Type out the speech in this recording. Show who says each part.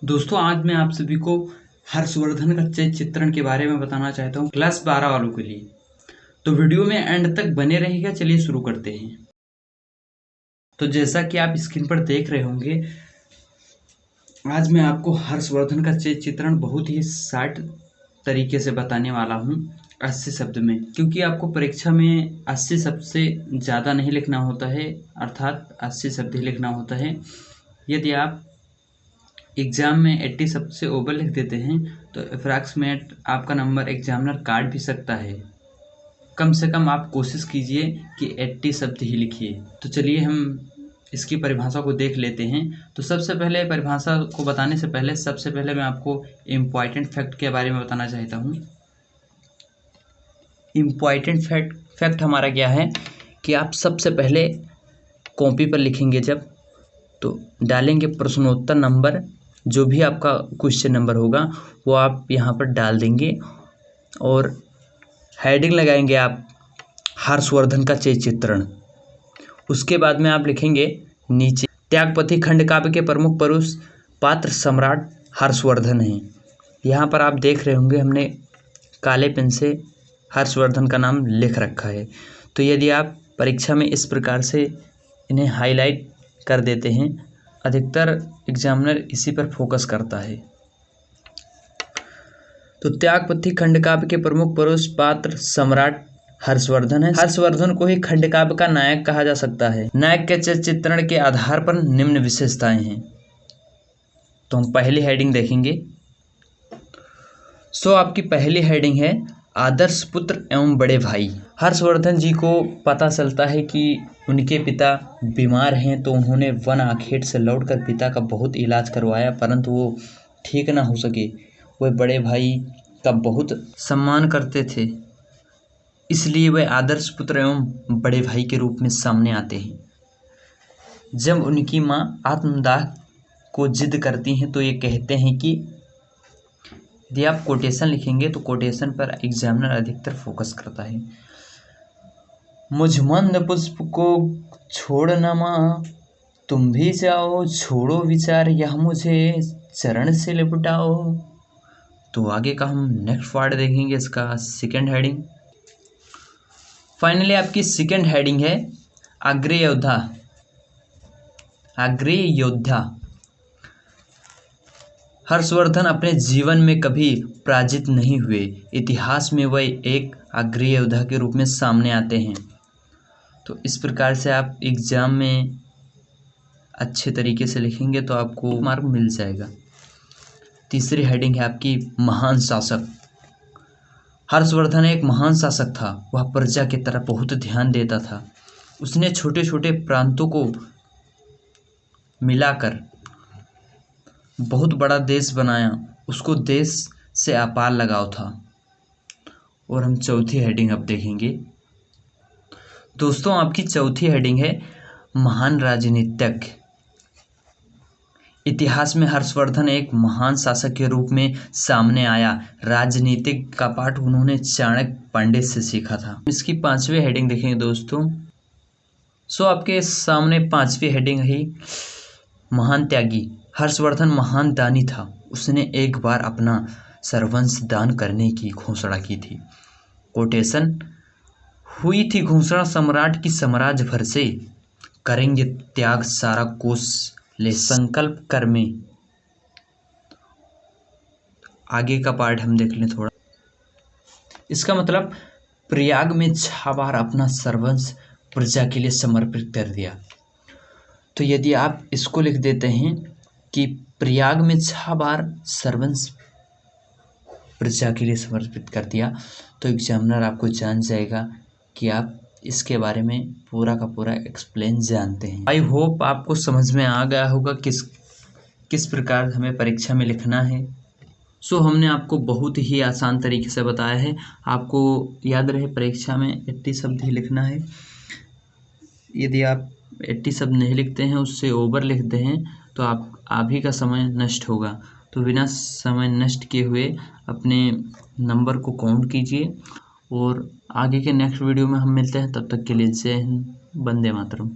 Speaker 1: दोस्तों आज मैं आप सभी को हर्षवर्धन का चित्रण के बारे में बताना चाहता हूँ क्लास 12 वालों के लिए। तो वीडियो में एंड तक बने रहिएगा। चलिए शुरू करते हैं। तो जैसा कि आप स्क्रीन पर देख रहे होंगे, आज मैं आपको हर्षवर्धन का चित्रण बहुत ही शार्ट तरीके से बताने वाला हूँ 80 शब्द में, क्योंकि आपको परीक्षा में 80 शब्द से ज़्यादा नहीं लिखना होता है, अर्थात 80 शब्द ही लिखना होता है। यदि आप एग्ज़ाम में 80 शब्द से ओवर लिख देते हैं तो अप्रॉक्सीमेट आपका नंबर एग्जामिनर काट भी सकता है। कम से कम आप कोशिश कीजिए कि 80 शब्द ही लिखिए। तो चलिए हम इसकी परिभाषा को देख लेते हैं। तो सबसे पहले परिभाषा को बताने से पहले सबसे पहले मैं आपको इम्पॉर्टेंट फैक्ट के बारे में बताना चाहता हूँ। इम्पॉर्टेंट फैक्ट हमारा क्या है कि आप सबसे पहले कॉपी पर लिखेंगे जब, तो डालेंगे प्रश्नोत्तर नंबर, जो भी आपका क्वेश्चन नंबर होगा वो आप यहाँ पर डाल देंगे और हेडिंग लगाएंगे आप हर्षवर्धन का चित्रण। उसके बाद में आप लिखेंगे नीचे त्यागपति खंड काव्य के प्रमुख पुरुष पात्र सम्राट हर्षवर्धन हैं। यहाँ पर आप देख रहे होंगे हमने काले पेन से हर्षवर्धन का नाम लिख रखा है। तो यदि आप परीक्षा में इस प्रकार से इन्हें हाईलाइट कर देते हैं, अधिकतर एग्जामिनर इसी पर फोकस करता है। तो त्यागपति खंड काव्य के प्रमुख पुरुष पात्र सम्राट हर्षवर्धन है। हर्षवर्धन को ही खंड काव्य का नायक कहा जा सकता है। नायक के चित्रण के आधार पर निम्न विशेषताएं हैं। तो हम पहली हेडिंग देखेंगे। सो आपकी पहली हेडिंग है आदर्श पुत्र एवं बड़े भाई। हर्षवर्धन जी को पता चलता है कि उनके पिता बीमार हैं, तो उन्होंने वन आखेट से लौटकर पिता का बहुत इलाज करवाया, परंतु वो ठीक ना हो सके। वह बड़े भाई का बहुत सम्मान करते थे, इसलिए वह आदर्श पुत्र एवं बड़े भाई के रूप में सामने आते हैं। जब उनकी माँ आत्मदाह को जिद करती हैं तो ये कहते हैं कि यदि आप कोटेशन लिखेंगे तो कोटेशन पर एग्जामिनर अधिकतर फोकस करता है। मुझ मंद पुष्प को छोड़ना माँ, तुम भी जाओ, छोड़ो विचार यह मुझे चरण से लिपटाओ। तो आगे का हम नेक्स्ट पार्ट देखेंगे, इसका सेकेंड हेडिंग। फाइनली आपकी सेकेंड हेडिंग है अग्रणी योद्धा। अग्रणी योद्धा हर्षवर्धन अपने जीवन में कभी पराजित नहीं हुए। इतिहास में वह एक अग्रणी योद्धा के रूप में सामने आते हैं। तो इस प्रकार से आप एग्ज़ाम में अच्छे तरीके से लिखेंगे तो आपको मार्क मिल जाएगा। तीसरी हेडिंग है आपकी महान शासक। हर्षवर्धन एक महान शासक था। वह प्रजा की तरफ बहुत ध्यान देता था। उसने छोटे छोटे प्रांतों को मिलाकर बहुत बड़ा देश बनाया। उसको देश से अपार लगाव था। और हम चौथी हेडिंग अब देखेंगे। दोस्तों आपकी चौथी हेडिंग है महान राजनीतिज्ञ। इतिहास में हर्षवर्धन एक महान शासक के रूप में सामने आया। राजनीतिक का पाठ उन्होंने चाणक्य पंडित से सीखा था। इसकी पांचवी हेडिंग देखेंगे दोस्तों। सो आपके सामने पांचवी हेडिंग है महान त्यागी। हर्षवर्धन महान दानी था। उसने एक बार अपना सर्वंश दान करने की घोषणा की थी। कोटेशन हुई थी घोषणा सम्राट की साम्राज्य भर से, करेंगे त्याग सारा कोष ले संकल्प कर में। आगे का पार्ट हम देख लें थोड़ा। इसका मतलब प्रयाग में 6 बार अपना सर्वंश प्रजा के लिए समर्पित कर दिया। तो यदि आप इसको लिख देते हैं कि प्रयाग में 6 बार सर्वंश प्रजा के लिए समर्पित कर दिया, तो एग्जामिनर आपको जान जाएगा कि आप इसके बारे में पूरा का पूरा एक्सप्लेन जानते हैं। आई होप आपको समझ में आ गया होगा किस प्रकार हमें परीक्षा में लिखना है। सो हमने आपको बहुत ही आसान तरीके से बताया है। आपको याद रहे परीक्षा में 80 शब्द ही लिखना है। यदि आप 80 शब्द नहीं लिखते हैं, उससे ओवर लिखते हैं, तो आप ही का समय नष्ट होगा। तो बिना समय नष्ट किए हुए अपने नंबर को काउंट कीजिए। और आगे के नेक्स्ट वीडियो में हम मिलते हैं। तब तक के लिए जय हिंद, वंदे मातरम।